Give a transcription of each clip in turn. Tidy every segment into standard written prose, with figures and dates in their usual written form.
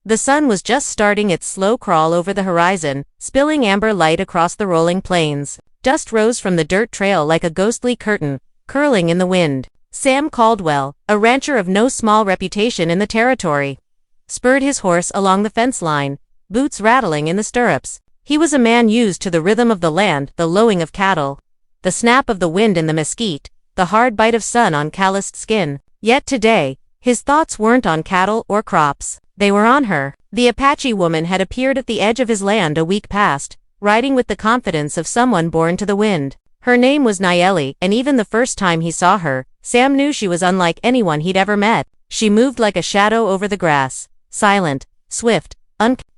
The sun was just starting its slow crawl over the horizon, spilling amber light across the rolling plains. Dust rose from the dirt trail like a ghostly curtain, curling in the wind. Sam Caldwell, a rancher of no small reputation in the territory, spurred his horse along the fence line, boots rattling in the stirrups. He was a man used to the rhythm of the land, the lowing of cattle, the snap of the wind in the mesquite, the hard bite of sun on calloused skin. Yet today, his thoughts weren't on cattle or crops. They were on her. The Apache woman had appeared at the edge of his land a week past, riding with the confidence of someone born to the wind. Her name was Nayeli, and even the first time he saw her, Sam knew she was unlike anyone he'd ever met. She moved like a shadow over the grass, silent, swift,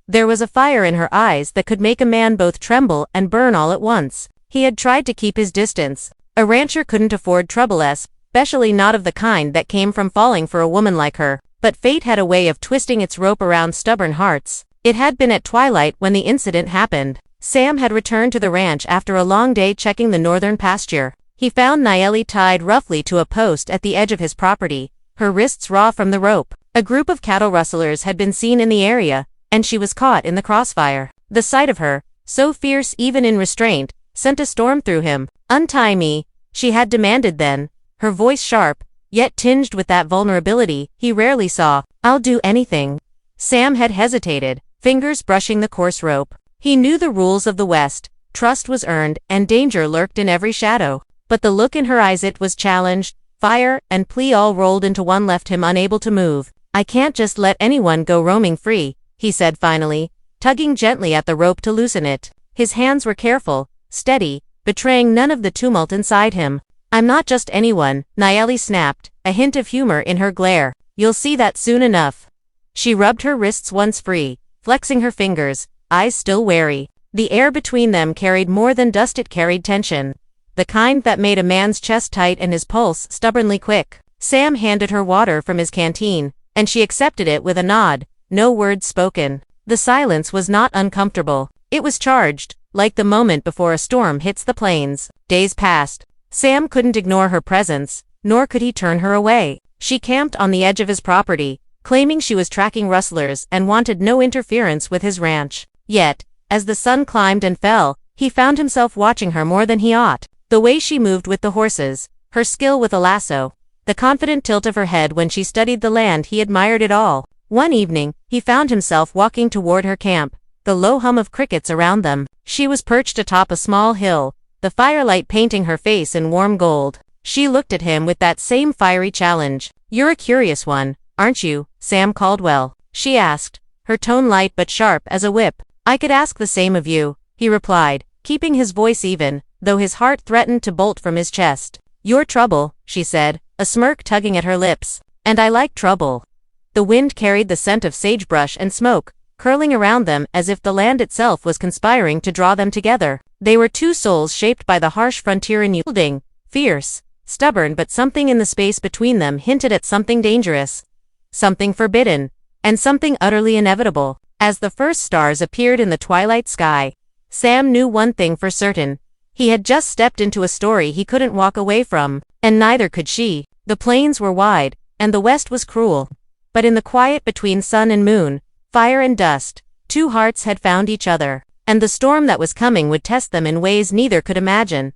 There was a fire in her eyes that could make a man both tremble and burn all at once. He had tried to keep his distance. A rancher couldn't afford trouble, especially not of the kind that came from falling for a woman like her. But fate had a way of twisting its rope around stubborn hearts. It had been at twilight when the incident happened. Sam had returned to the ranch after a long day checking the northern pasture. He found Nayeli tied roughly to a post at the edge of his property, her wrists raw from the rope. A group of cattle rustlers had been seen in the area, and she was caught in the crossfire. The sight of her, so fierce even in restraint, sent a storm through him. "Untie me," she had demanded then, her voice sharp, yet tinged with that vulnerability he rarely saw. "I'll do anything." Sam had hesitated, fingers brushing the coarse rope. He knew the rules of the West. Trust was earned, and danger lurked in every shadow. But the look in her eyes, it was challenge, fire, and plea all rolled into one, left him unable to move. "I can't just let anyone go roaming free," he said finally, tugging gently at the rope to loosen it. His hands were careful, steady, betraying none of the tumult inside him. "I'm not just anyone," Nayeli snapped, a hint of humor in her glare. "You'll see that soon enough." She rubbed her wrists once free, flexing her fingers, eyes still wary. The air between them carried more than dust, it carried tension. The kind that made a man's chest tight and his pulse stubbornly quick. Sam handed her water from his canteen, and she accepted it with a nod, no words spoken. The silence was not uncomfortable. It was charged, like the moment before a storm hits the plains. Days passed. Sam couldn't ignore her presence, nor could he turn her away. She camped on the edge of his property, claiming she was tracking rustlers and wanted no interference with his ranch. Yet, as the sun climbed and fell, he found himself watching her more than he ought. The way she moved with the horses, her skill with a lasso, the confident tilt of her head when she studied the land, he admired it all. One evening, he found himself walking toward her camp, the low hum of crickets around them. She was perched atop a small hill, the firelight painting her face in warm gold. She looked at him with that same fiery challenge. "You're a curious one, aren't you, Sam Caldwell?" she asked, her tone light but sharp as a whip. "I could ask the same of you," he replied, keeping his voice even, though his heart threatened to bolt from his chest. "You're trouble," she said, a smirk tugging at her lips. "And I like trouble." The wind carried the scent of sagebrush and smoke, curling around them as if the land itself was conspiring to draw them together. They were two souls shaped by the harsh frontier, unyielding, fierce, stubborn, but something in the space between them hinted at something dangerous, something forbidden, and something utterly inevitable. As the first stars appeared in the twilight sky, Sam knew one thing for certain. He had just stepped into a story he couldn't walk away from, and neither could she. The plains were wide, and the West was cruel. But in the quiet between sun and moon, fire and dust, two hearts had found each other, and the storm that was coming would test them in ways neither could imagine.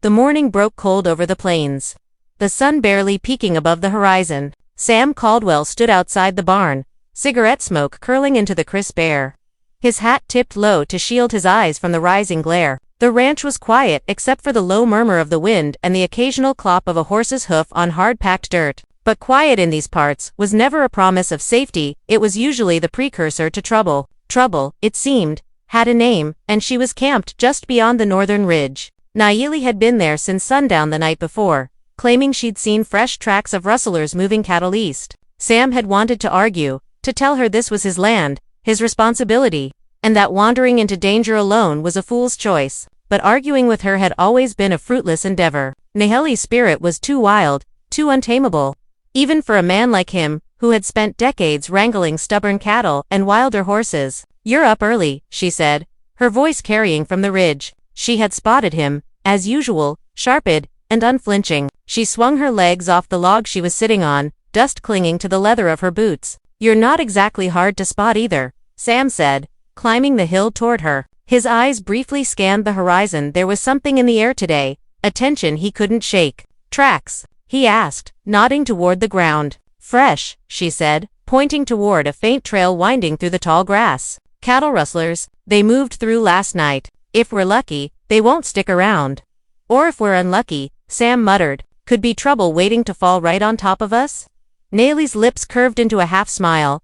The morning broke cold over the plains, the sun barely peeking above the horizon. Sam Caldwell stood outside the barn, cigarette smoke curling into the crisp air. His hat tipped low to shield his eyes from the rising glare. The ranch was quiet except for the low murmur of the wind and the occasional clop of a horse's hoof on hard-packed dirt. But quiet in these parts was never a promise of safety, it was usually the precursor to trouble. Trouble, it seemed, had a name, and she was camped just beyond the northern ridge. Nayeli had been there since sundown the night before, claiming she'd seen fresh tracks of rustlers moving cattle east. Sam had wanted to argue, to tell her this was his land, his responsibility, and that wandering into danger alone was a fool's choice. But arguing with her had always been a fruitless endeavor. Nayeli's spirit was too wild, too untamable. Even for a man like him, who had spent decades wrangling stubborn cattle and wilder horses. "You're up early," she said, her voice carrying from the ridge. She had spotted him, as usual, sharp-eyed and unflinching. She swung her legs off the log she was sitting on, dust clinging to the leather of her boots. You're not exactly hard to spot either, Sam said, climbing the hill toward her. His eyes briefly scanned the horizon. There was something in the air today, a tension he couldn't shake. Tracks? He asked, nodding toward the ground. Fresh, she said, pointing toward a faint trail winding through the tall grass. Cattle rustlers, they moved through last night. If we're lucky, they won't stick around. Or if we're unlucky, Sam muttered, could be trouble waiting to fall right on top of us? Nayeli's lips curved into a half smile.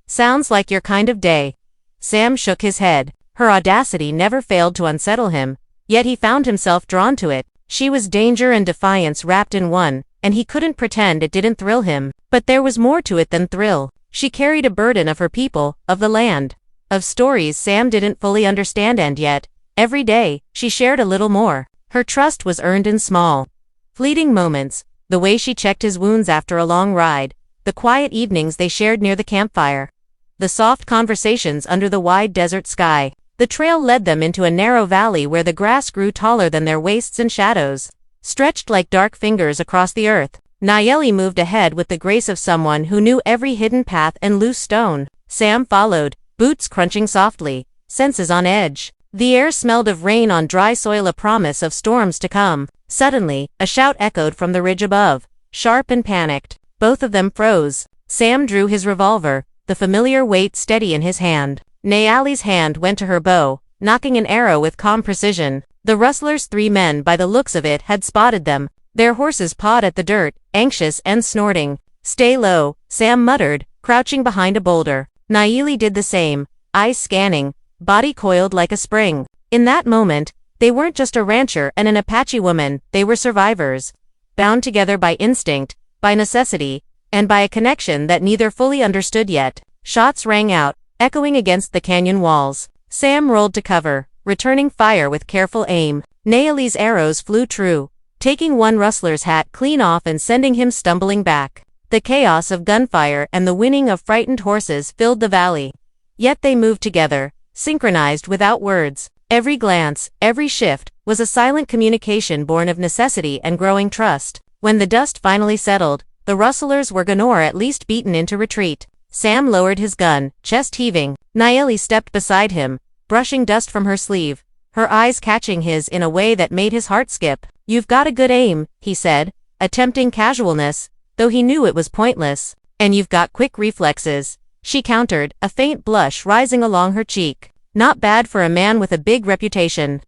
Sounds like your kind of day. Sam shook his head. Her audacity never failed to unsettle him, yet he found himself drawn to it. She was danger and defiance wrapped in one, and he couldn't pretend it didn't thrill him. But there was more to it than thrill. She carried a burden of her people, of the land, of stories Sam didn't fully understand, and yet, every day, she shared a little more. Her trust was earned in small, fleeting moments, the way she checked his wounds after a long ride, the quiet evenings they shared near the campfire, the soft conversations under the wide desert sky. The trail led them into a narrow valley where the grass grew taller than their waists and shadows stretched like dark fingers across the earth. Nayeli moved ahead with the grace of someone who knew every hidden path and loose stone. Sam followed, boots crunching softly, senses on edge. The air smelled of rain on dry soil, a promise of storms to come. Suddenly, a shout echoed from the ridge above, sharp and panicked. Both of them froze. Sam drew his revolver, the familiar weight steady in his hand. Nayeli's hand went to her bow, knocking an arrow with calm precision. The rustlers, 3 men by the looks of it, had spotted them. Their horses pawed at the dirt, anxious and snorting. Stay low, Sam muttered, crouching behind a boulder. Nayeli did the same, eyes scanning, body coiled like a spring. In that moment, they weren't just a rancher and an Apache woman, they were survivors. Bound together by instinct, by necessity, and by a connection that neither fully understood yet. Shots rang out, echoing against the canyon walls. Sam rolled to cover, returning fire with careful aim. Nayeli's arrows flew true, taking one rustler's hat clean off and sending him stumbling back. The chaos of gunfire and the whinnying of frightened horses filled the valley. Yet they moved together, synchronized without words. Every glance, every shift, was a silent communication born of necessity and growing trust. When the dust finally settled, the rustlers were gone, or at least beaten into retreat. Sam lowered his gun, chest heaving. Nayeli stepped beside him, brushing dust from her sleeve, her eyes catching his in a way that made his heart skip. You've got a good aim, he said, attempting casualness, though he knew it was pointless. And you've got quick reflexes, she countered, a faint blush rising along her cheek. Not bad for a man with a big reputation.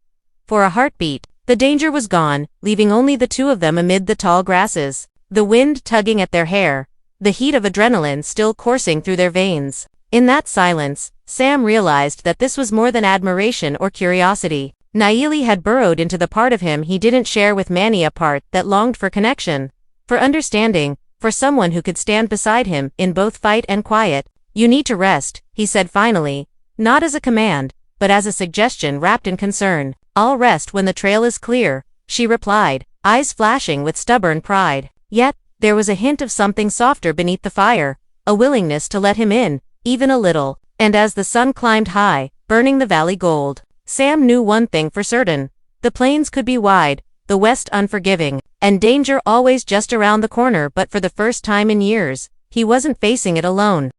For a heartbeat, the danger was gone, leaving only the two of them amid the tall grasses, the wind tugging at their hair, the heat of adrenaline still coursing through their veins. In that silence, Sam realized that this was more than admiration or curiosity. Nayeli had burrowed into the part of him he didn't share with Manny, a part that longed for connection, for understanding, for someone who could stand beside him in both fight and quiet. You need to rest, he said finally, not as a command, but as a suggestion wrapped in concern. I'll rest when the trail is clear, she replied, eyes flashing with stubborn pride. Yet, there was a hint of something softer beneath the fire, a willingness to let him in, even a little. And as the sun climbed high, burning the valley gold, Sam knew one thing for certain. The plains could be wide, the west unforgiving, and danger always just around the corner, but for the first time in years, he wasn't facing it alone.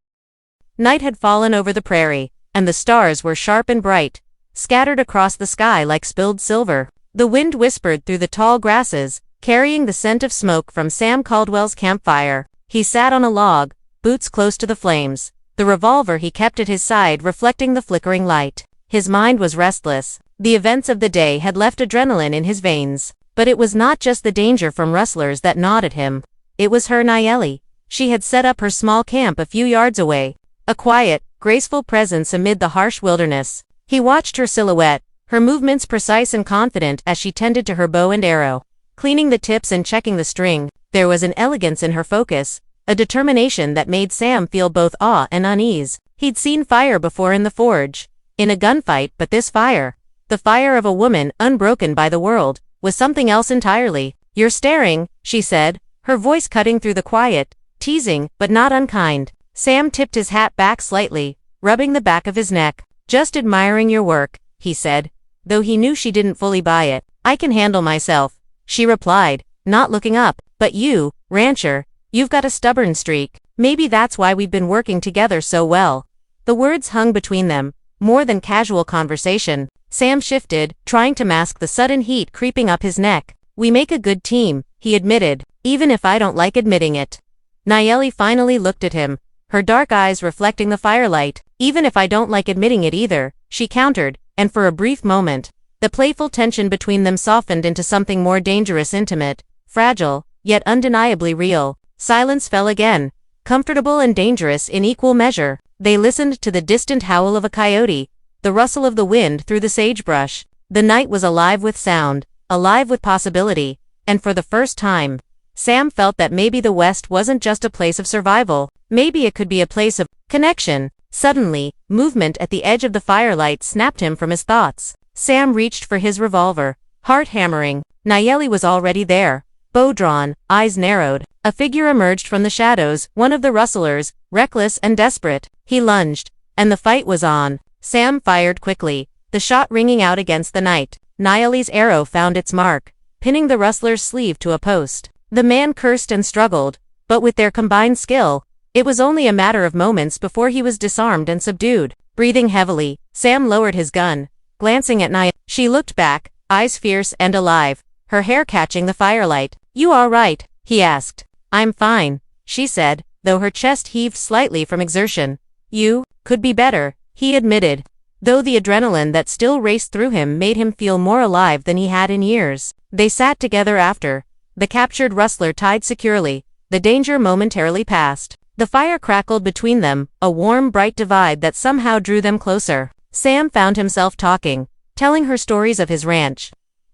Night had fallen over the prairie, and the stars were sharp and bright, scattered across the sky like spilled silver. The wind whispered through the tall grasses, carrying the scent of smoke from Sam Caldwell's campfire. He sat on a log, boots close to the flames, the revolver he kept at his side reflecting the flickering light. His mind was restless. The events of the day had left adrenaline in his veins. But it was not just the danger from rustlers that gnawed at him. It was her, Nayeli. She had set up her small camp a few yards away, a quiet, graceful presence amid the harsh wilderness. He watched her silhouette, her movements precise and confident as she tended to her bow and arrow, cleaning the tips and checking the string. There was an elegance in her focus, a determination that made Sam feel both awe and unease. He'd seen fire before in the forge, in a gunfight, but this fire, the fire of a woman unbroken by the world, was something else entirely. You're staring, she said, her voice cutting through the quiet, teasing, but not unkind. Sam tipped his hat back slightly, rubbing the back of his neck. Just admiring your work, he said, though he knew she didn't fully buy it. I can handle myself, she replied, not looking up. But you, rancher, you've got a stubborn streak. Maybe that's why we've been working together so well." The words hung between them, more than casual conversation. Sam shifted, trying to mask the sudden heat creeping up his neck. "We make a good team," he admitted, "even if I don't like admitting it." Nayeli finally looked at him, her dark eyes reflecting the firelight. "Even if I don't like admitting it either," she countered, and for a brief moment, the playful tension between them softened into something more dangerous, intimate, fragile, yet undeniably real. Silence fell again, comfortable and dangerous in equal measure. They listened to the distant howl of a coyote, the rustle of the wind through the sagebrush. The night was alive with sound, alive with possibility, and for the first time, Sam felt that maybe the West wasn't just a place of survival, maybe it could be a place of connection. Suddenly, movement at the edge of the firelight snapped him from his thoughts. Sam reached for his revolver, heart hammering. Nayeli was already there, bow drawn, eyes narrowed. A figure emerged from the shadows, one of the rustlers, reckless and desperate. He lunged, and the fight was on. Sam fired quickly, the shot ringing out against the night. Nayeli's arrow found its mark, pinning the rustler's sleeve to a post. The man cursed and struggled, but with their combined skill, it was only a matter of moments before he was disarmed and subdued. Breathing heavily, Sam lowered his gun, glancing at Nayeli. She looked back, eyes fierce and alive, her hair catching the firelight. "You all right?" he asked. "I'm fine," she said, though her chest heaved slightly from exertion. "You could be better," he admitted, though the adrenaline that still raced through him made him feel more alive than he had in years. They sat together after, the captured rustler tied securely, the danger momentarily past. The fire crackled between them, a warm, bright divide that somehow drew them closer. Sam found himself talking, telling her stories of his ranch,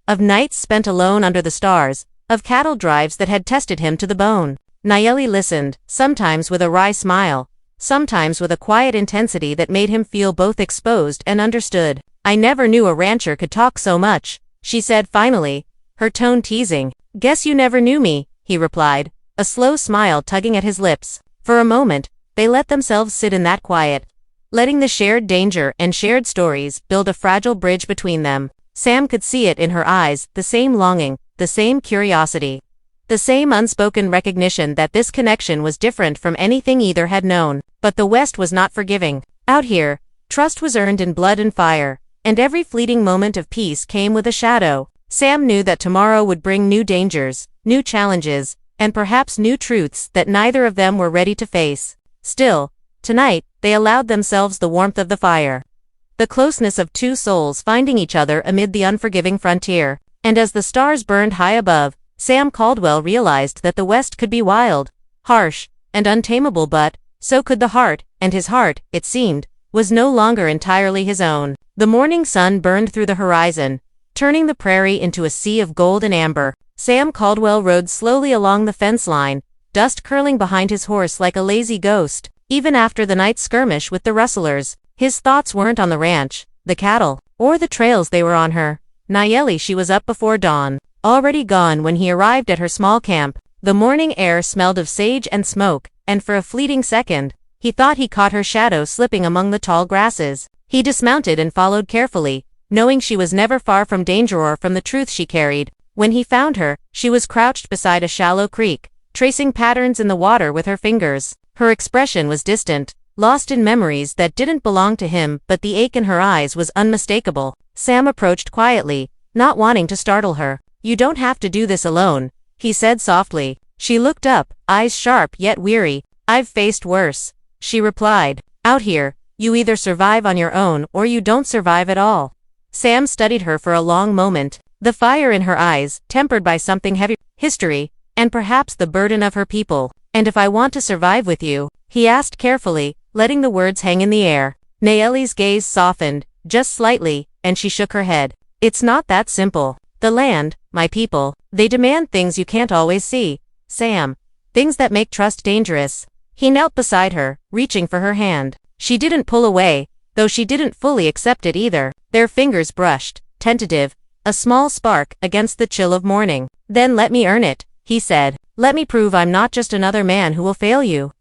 of nights spent alone under the stars, of cattle drives that had tested him to the bone. Nayeli listened, sometimes with a wry smile, sometimes with a quiet intensity that made him feel both exposed and understood. "I never knew a rancher could talk so much," she said finally, her tone teasing. "Guess you never knew me," he replied, a slow smile tugging at his lips. For a moment, they let themselves sit in that quiet, letting the shared danger and shared stories build a fragile bridge between them. Sam could see it in her eyes, the same longing, the same curiosity, the same unspoken recognition that this connection was different from anything either had known. But the West was not forgiving. Out here, trust was earned in blood and fire, and every fleeting moment of peace came with a shadow. Sam knew that tomorrow would bring new dangers, new challenges, and perhaps new truths that neither of them were ready to face. Still, tonight, they allowed themselves the warmth of the fire, the closeness of two souls finding each other amid the unforgiving frontier. And as the stars burned high above, Sam Caldwell realized that the West could be wild, harsh, and untamable, but so could the heart, and his heart, it seemed, was no longer entirely his own. The morning sun burned through the horizon, turning the prairie into a sea of gold and amber. Sam Caldwell rode slowly along the fence line, dust curling behind his horse like a lazy ghost. Even after the night's skirmish with the rustlers, his thoughts weren't on the ranch, the cattle, or the trails they were on her. Nayeli, she was up before dawn, already gone when he arrived at her small camp. The morning air smelled of sage and smoke, and for a fleeting second, he thought he caught her shadow slipping among the tall grasses. He dismounted and followed carefully, knowing she was never far from danger or from the truth she carried. When he found her, she was crouched beside a shallow creek, tracing patterns in the water with her fingers. Her expression was distant, lost in memories that didn't belong to him, but the ache in her eyes was unmistakable. Sam approached quietly, not wanting to startle her. "You don't have to do this alone," he said softly. She looked up, eyes sharp yet weary. "I've faced worse," she replied. "Out here, you either survive on your own or you don't survive at all." Sam studied her for a long moment, the fire in her eyes, tempered by something heavy, history, and perhaps the burden of her people. "And if I want to survive with you?" he asked carefully, letting the words hang in the air. Nayeli's gaze softened, just slightly, and she shook her head. "It's not that simple. The land, my people, they demand things you can't always see, Sam. Things that make trust dangerous." He knelt beside her, reaching for her hand. She didn't pull away, though she didn't fully accept it either. Their fingers brushed, tentative, a small spark against the chill of morning. "Then let me earn it," he said. "Let me prove I'm not just another man who will fail you."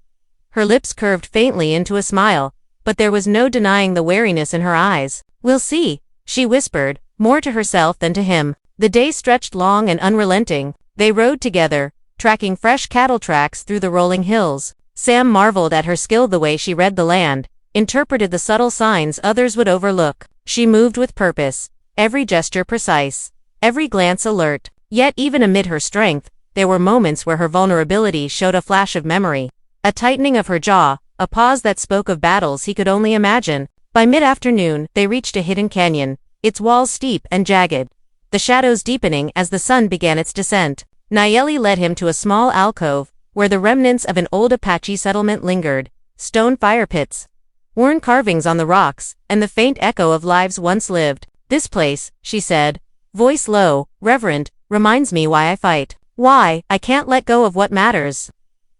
Her lips curved faintly into a smile, but there was no denying the wariness in her eyes. "We'll see," she whispered, more to herself than to him. The day stretched long and unrelenting. They rode together, tracking fresh cattle tracks through the rolling hills. Sam marveled at her skill, the way she read the land, interpreted the subtle signs others would overlook. She moved with purpose, every gesture precise, every glance alert. Yet even amid her strength, there were moments where her vulnerability showed a flash of memory. A tightening of her jaw, a pause that spoke of battles he could only imagine. By mid-afternoon, they reached a hidden canyon, its walls steep and jagged, the shadows deepening as the sun began its descent. Nayeli led him to a small alcove, where the remnants of an old Apache settlement lingered, stone fire pits, worn carvings on the rocks, and the faint echo of lives once lived. "This place," she said, voice low, reverent, "reminds me why I fight. Why I can't let go of what matters."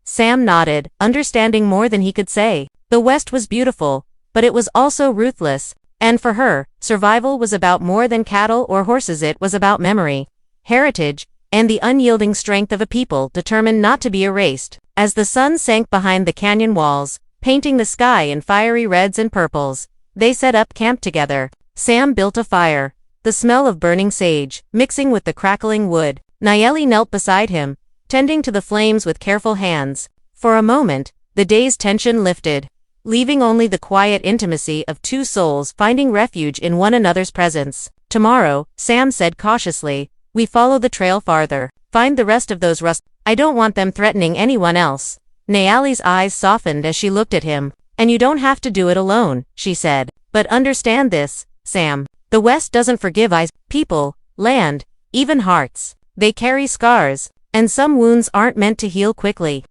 Sam nodded, understanding more than he could say. The West was beautiful, but it was also ruthless, and for her, survival was about more than cattle or horses. It was about memory, heritage, and the unyielding strength of a people determined not to be erased. As the sun sank behind the canyon walls, painting the sky in fiery reds and purples, they set up camp together. Sam built a fire, the smell of burning sage mixing with the crackling wood. Nayeli knelt beside him, tending to the flames with careful hands. For a moment, the day's tension lifted, leaving only the quiet intimacy of two souls finding refuge in one another's presence. "Tomorrow," Sam said cautiously, "we follow the trail farther. Find the rest of those I don't want them threatening anyone else." Nayeli's eyes softened as she looked at him. "And you don't have to do it alone," she said. "But understand this, Sam. The West doesn't forgive people, land, even hearts. They carry scars, and some wounds aren't meant to heal quickly."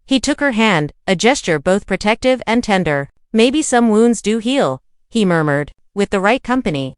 He took her hand, a gesture both protective and tender. "Maybe some wounds do heal," he murmured, "with the right company."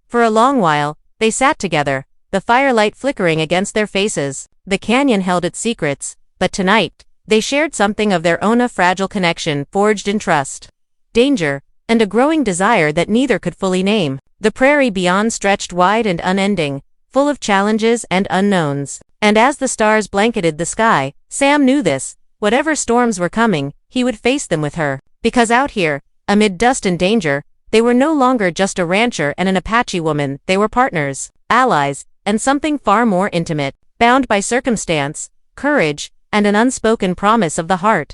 For a long while, they sat together, the firelight flickering against their faces. The canyon held its secrets, but tonight, they shared something of their own, a fragile connection forged in trust, danger, and a growing desire that neither could fully name. The prairie beyond stretched wide and unending, full of challenges and unknowns. And as the stars blanketed the sky, Sam knew this: whatever storms were coming, he would face them with her. Because out here, amid dust and danger, they were no longer just a rancher and an Apache woman. They were partners, allies, and something far more intimate, bound by circumstance, courage, and an unspoken promise of the heart.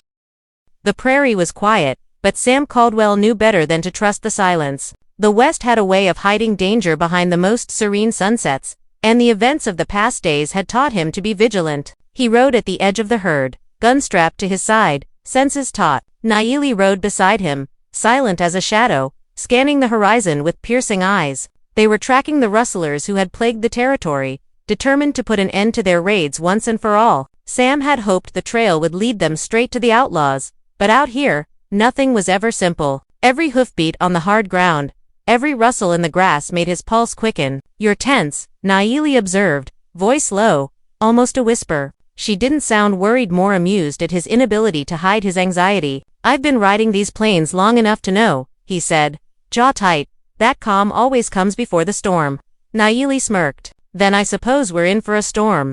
The prairie was quiet, but Sam Caldwell knew better than to trust the silence. The West had a way of hiding danger behind the most serene sunsets, and the events of the past days had taught him to be vigilant. He rode at the edge of the herd, gun strapped to his side, senses taut. Nayeli rode beside him, silent as a shadow, scanning the horizon with piercing eyes. They were tracking the rustlers who had plagued the territory, determined to put an end to their raids once and for all. Sam had hoped the trail would lead them straight to the outlaws, but out here, nothing was ever simple. Every hoofbeat on the hard ground, every rustle in the grass made his pulse quicken. "You're tense," Nayeli observed, voice low, almost a whisper. She didn't sound worried, more amused at his inability to hide his anxiety. "I've been riding these plains long enough to know," he said, jaw tight. "That calm always comes before the storm." Nayeli smirked. "Then I suppose we're in for a storm."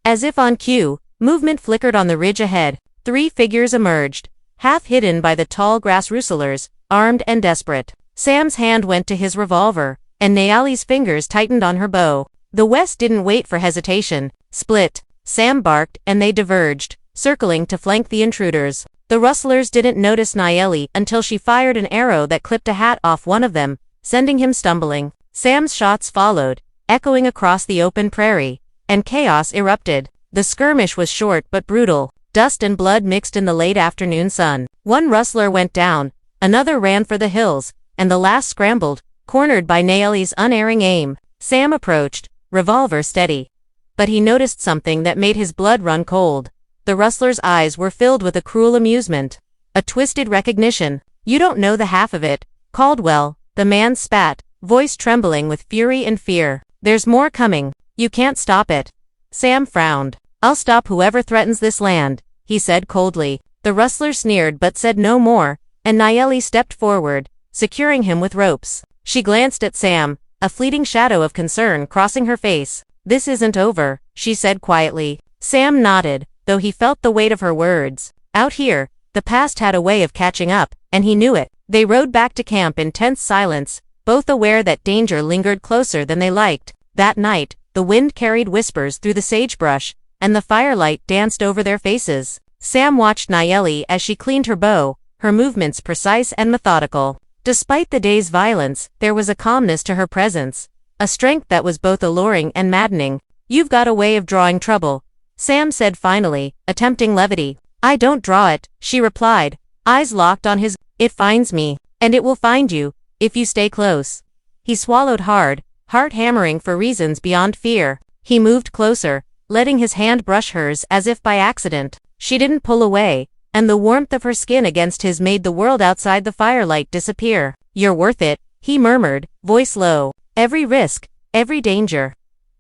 As if on cue, movement flickered on the ridge ahead. 3 figures emerged, half hidden by the tall grass rustlers, armed and desperate. Sam's hand went to his revolver, and Nayeli's fingers tightened on her bow. The West didn't wait for hesitation. "Split," Sam barked, and they diverged, circling to flank the intruders. The rustlers didn't notice Nayeli until she fired an arrow that clipped a hat off one of them, sending him stumbling. Sam's shots followed, echoing across the open prairie, and chaos erupted. The skirmish was short but brutal. Dust and blood mixed in the late afternoon sun. One rustler went down, another ran for the hills, and the last scrambled, cornered by Nayeli's unerring aim. Sam approached, revolver steady. But he noticed something that made his blood run cold. The rustler's eyes were filled with a cruel amusement, a twisted recognition. "You don't know the half of it, Caldwell," the man spat, voice trembling with fury and fear. "There's more coming. You can't stop it." Sam frowned. "I'll stop whoever threatens this land," he said coldly. The rustler sneered but said no more, and Nayeli stepped forward, securing him with ropes. She glanced at Sam, a fleeting shadow of concern crossing her face. "This isn't over," she said quietly. Sam nodded, though he felt the weight of her words. Out here, the past had a way of catching up, and he knew it. They rode back to camp in tense silence, both aware that danger lingered closer than they liked. That night, the wind carried whispers through the sagebrush, and the firelight danced over their faces. Sam watched Nayeli as she cleaned her bow, her movements precise and methodical. Despite the day's violence, there was a calmness to her presence, a strength that was both alluring and maddening. "You've got a way of drawing trouble," Sam said finally, attempting levity. "I don't draw it," she replied, eyes locked on his. "It finds me, and it will find you, if you stay close." He swallowed hard, heart hammering for reasons beyond fear. He moved closer, letting his hand brush hers as if by accident. She didn't pull away, and the warmth of her skin against his made the world outside the firelight disappear. "You're worth it," he murmured, voice low. "Every risk, every danger."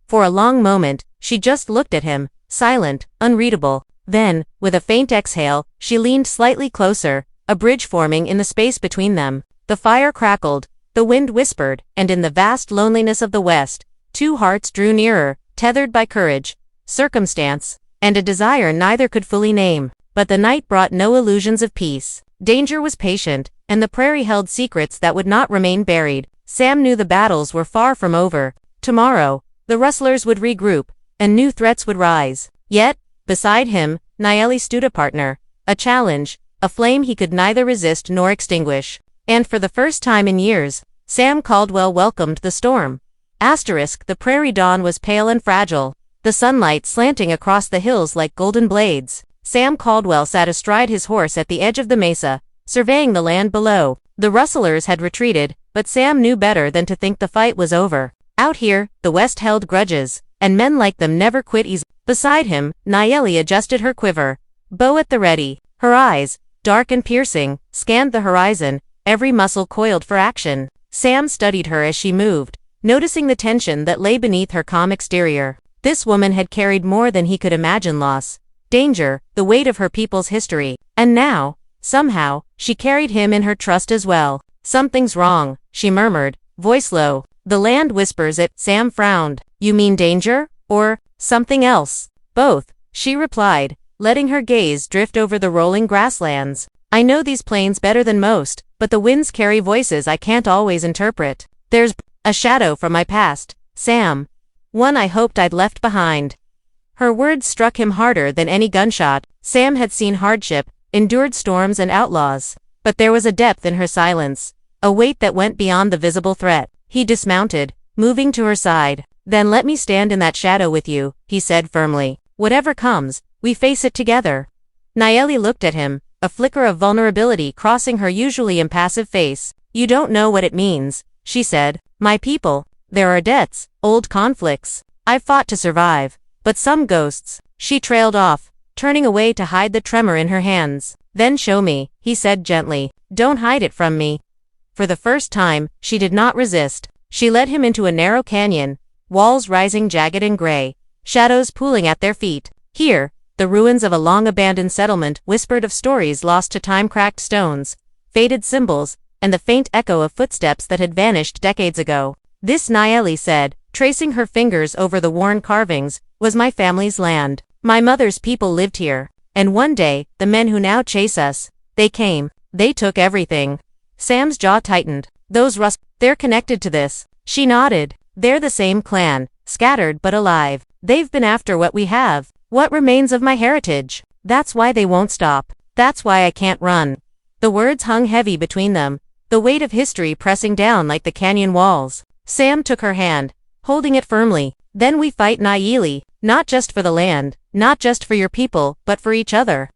For a long moment, she just looked at him, silent, unreadable. Then, with a faint exhale, she leaned slightly closer, a bridge forming in the space between them. The fire crackled, the wind whispered, and in the vast loneliness of the West, two hearts drew nearer, tethered by courage, circumstance, and a desire neither could fully name. But the night brought no illusions of peace. Danger was patient, and the prairie held secrets that would not remain buried. Sam knew the battles were far from over. Tomorrow, the rustlers would regroup, and new threats would rise. Yet, beside him, Nayeli stood a partner, a challenge, a flame he could neither resist nor extinguish. And for the first time in years, Sam Caldwell welcomed the storm. The prairie dawn was pale and fragile, the sunlight slanting across the hills like golden blades. Sam Caldwell sat astride his horse at the edge of the mesa, surveying the land below. The rustlers had retreated, but Sam knew better than to think the fight was over. Out here, the West held grudges, and men like them never quit easily. Beside him, Nayeli adjusted her quiver, bow at the ready. Her eyes, dark and piercing, scanned the horizon, every muscle coiled for action. Sam studied her as she moved, noticing the tension that lay beneath her calm exterior. This woman had carried more than he could imagine: loss, danger, the weight of her people's history. And now, somehow, she carried him in her trust as well. "Something's wrong," she murmured, voice low. "The land whispers it." Sam frowned. "You mean danger? Or something else?" "Both," she replied, letting her gaze drift over the rolling grasslands. "I know these plains better than most, but the winds carry voices I can't always interpret. There's a shadow from my past, Sam. One I hoped I'd left behind." Her words struck him harder than any gunshot. Sam had seen hardship, endured storms and outlaws. But there was a depth in her silence, a weight that went beyond the visible threat. He dismounted, moving to her side. "Then let me stand in that shadow with you," he said firmly. "Whatever comes, we face it together." Nayeli looked at him, a flicker of vulnerability crossing her usually impassive face. "You don't know what it means," she said. "My people, there are debts, old conflicts. I've fought to survive. But some ghosts." She trailed off, turning away to hide the tremor in her hands. "Then show me," he said gently. "Don't hide it from me." For the first time, she did not resist. She led him into a narrow canyon, walls rising jagged and gray, shadows pooling at their feet. Here, the ruins of a long-abandoned settlement whispered of stories lost to time-cracked stones, faded symbols, and the faint echo of footsteps that had vanished decades ago. "This," Nayeli said, tracing her fingers over the worn carvings, "was my family's land. My mother's people lived here. And one day, the men who now chase us, they came. They took everything." Sam's jaw tightened. "They're connected to this." She nodded. "They're the same clan, scattered but alive. They've been after what we have, what remains of my heritage. That's why they won't stop. That's why I can't run." The words hung heavy between them, the weight of history pressing down like the canyon walls. Sam took her hand, holding it firmly. "Then we fight, Nayeli, not just for the land, not just for your people, but for each other."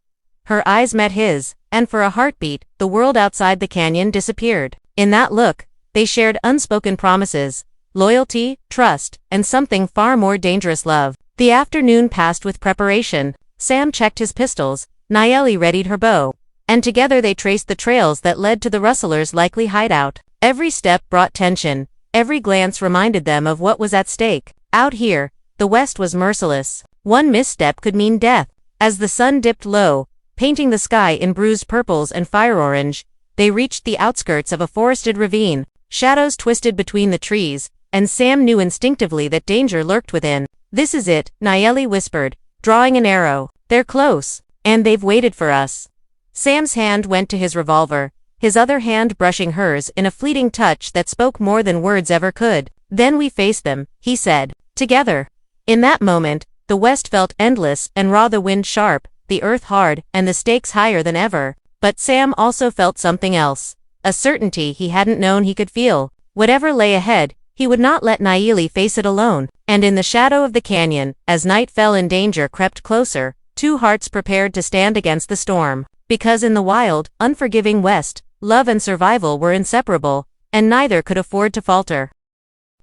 Her eyes met his, and for a heartbeat, the world outside the canyon disappeared. In that look, they shared unspoken promises, loyalty, trust, and something far more dangerous: love. The afternoon passed with preparation. Sam checked his pistols, Nayeli readied her bow, and together they traced the trails that led to the rustlers' likely hideout. Every step brought tension, every glance reminded them of what was at stake. Out here, the West was merciless. One misstep could mean death. As the sun dipped low, painting the sky in bruised purples and fire orange, they reached the outskirts of a forested ravine. Shadows twisted between the trees, and Sam knew instinctively that danger lurked within. "This is it," Nayeli whispered, drawing an arrow. "They're close, and they've waited for us." Sam's hand went to his revolver, his other hand brushing hers in a fleeting touch that spoke more than words ever could. "Then we face them," he said, "together." In that moment, the West felt endless and raw, the wind sharp, the earth hard, and the stakes higher than ever. But Sam also felt something else. A certainty he hadn't known he could feel. Whatever lay ahead, he would not let Naili face it alone. And in the shadow of the canyon, as night fell and danger crept closer, two hearts prepared to stand against the storm. Because in the wild, unforgiving West, love and survival were inseparable, and neither could afford to falter.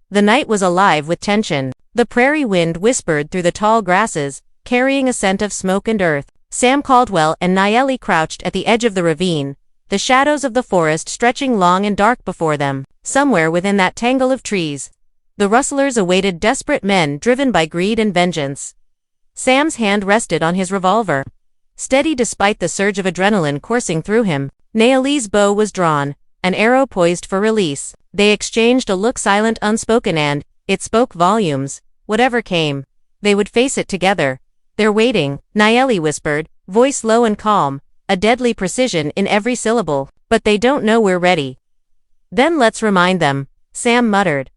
The night was alive with tension. The prairie wind whispered through the tall grasses, carrying a scent of smoke and earth. Sam Caldwell and Naili crouched at the edge of the ravine, the shadows of the forest stretching long and dark before them. Somewhere within that tangle of trees, the rustlers awaited desperate men driven by greed and vengeance. Sam's hand rested on his revolver, steady despite the surge of adrenaline coursing through him. Naili's bow was drawn, an arrow poised for release. They exchanged a look, silent, unspoken, and it spoke volumes. Whatever came, they would face it together. "They're waiting," Naili whispered, voice low and calm, a deadly precision in every syllable. "But they don't know we're ready." "Then let's remind them," Sam muttered.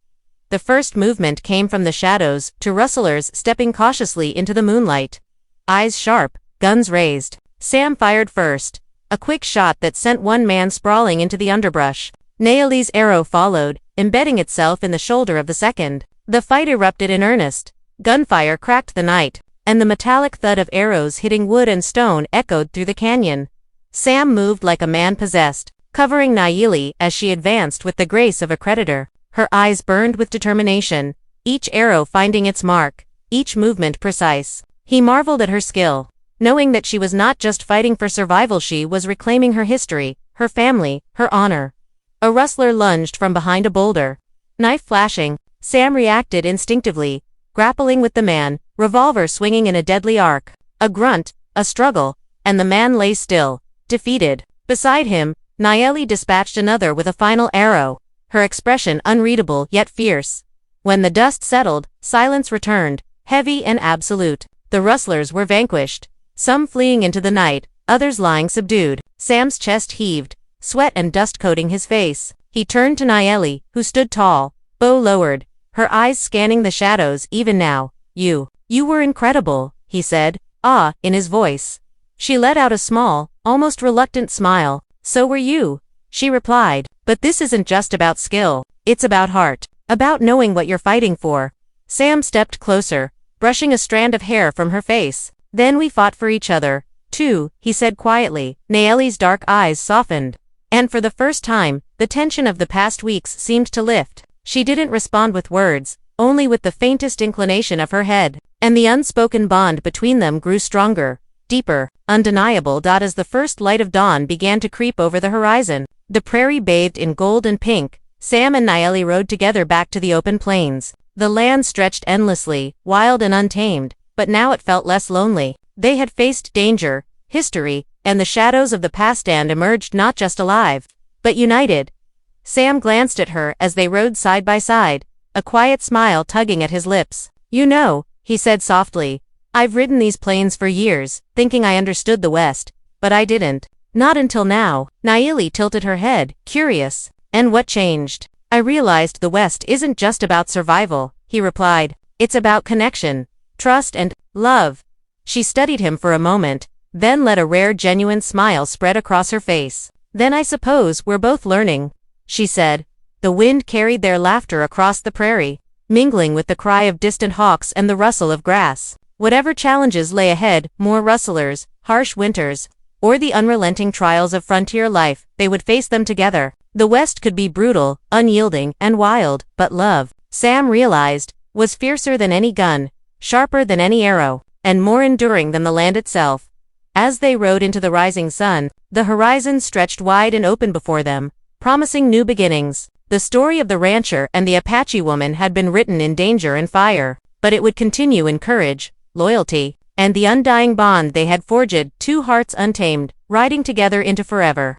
The first movement came from the shadows, two rustlers stepping cautiously into the moonlight. Eyes sharp, guns raised. Sam fired first, a quick shot that sent one man sprawling into the underbrush. Naili's arrow followed, embedding itself in the shoulder of the second. The fight erupted in earnest. Gunfire cracked the night, and the metallic thud of arrows hitting wood and stone echoed through the canyon. Sam moved like a man possessed, covering Naili as she advanced with the grace of a predator. Her eyes burned with determination, each arrow finding its mark, each movement precise. He marveled at her skill, knowing that she was not just fighting for survival, she was reclaiming her history, her family, her honor. A rustler lunged from behind a boulder. Knife flashing, Sam reacted instinctively, grappling with the man, revolver swinging in a deadly arc. A grunt, a struggle, and the man lay still, defeated. Beside him, Naili dispatched another with a final arrow, her expression unreadable yet fierce. When the dust settled, silence returned, heavy and absolute. The rustlers were vanquished, some fleeing into the night, others lying subdued. Sam's chest heaved, sweat and dust coating his face. He turned to Naili, who stood tall, bow lowered, her eyes scanning the shadows even now. You were incredible," he said, awe in his voice. She let out a small, almost reluctant smile. "So were you," she replied. "But this isn't just about skill, it's about heart, about knowing what you're fighting for." Sam stepped closer, brushing a strand of hair from her face. "Then we fought for each other, too," he said quietly. Naili's dark eyes softened, and for the first time, the tension of the past weeks seemed to lift. She didn't respond with words, only with the faintest inclination of her head, and the unspoken bond between them grew stronger, deeper, undeniable. As the first light of dawn began to creep over the horizon, the prairie bathed in gold and pink, Sam and Naili rode together back to the open plains. The land stretched endlessly, wild and untamed, but now it felt less lonely. They had faced danger, history, and the shadows of the past, and emerged not just alive, but united. Sam glanced at her as they rode side by side, a quiet smile tugging at his lips. "You know," he said softly, "I've ridden these plains for years, thinking I understood the West, but I didn't. Not until now." Naili tilted her head, curious. "And what changed?" "I realized the West isn't just about survival," he replied. "It's about connection, trust, and love." She studied him for a moment, then let a rare, genuine smile spread across her face. "Then I suppose we're both learning," she said. The wind carried their laughter across the prairie, mingling with the cry of distant hawks and the rustle of grass. Whatever challenges lay ahead, more rustlers, harsh winters, or the unrelenting trials of frontier life, they would face them together. The West could be brutal, unyielding, and wild, but love, Sam realized, was fiercer than any gun, sharper than any arrow, and more enduring than the land itself. As they rode into the rising sun, the horizon stretched wide and open before them, promising new beginnings. The story of the rancher and the Apache woman had been written in danger and fire, but it would continue in courage, loyalty, and the undying bond they had forged, two hearts untamed, riding together into forever.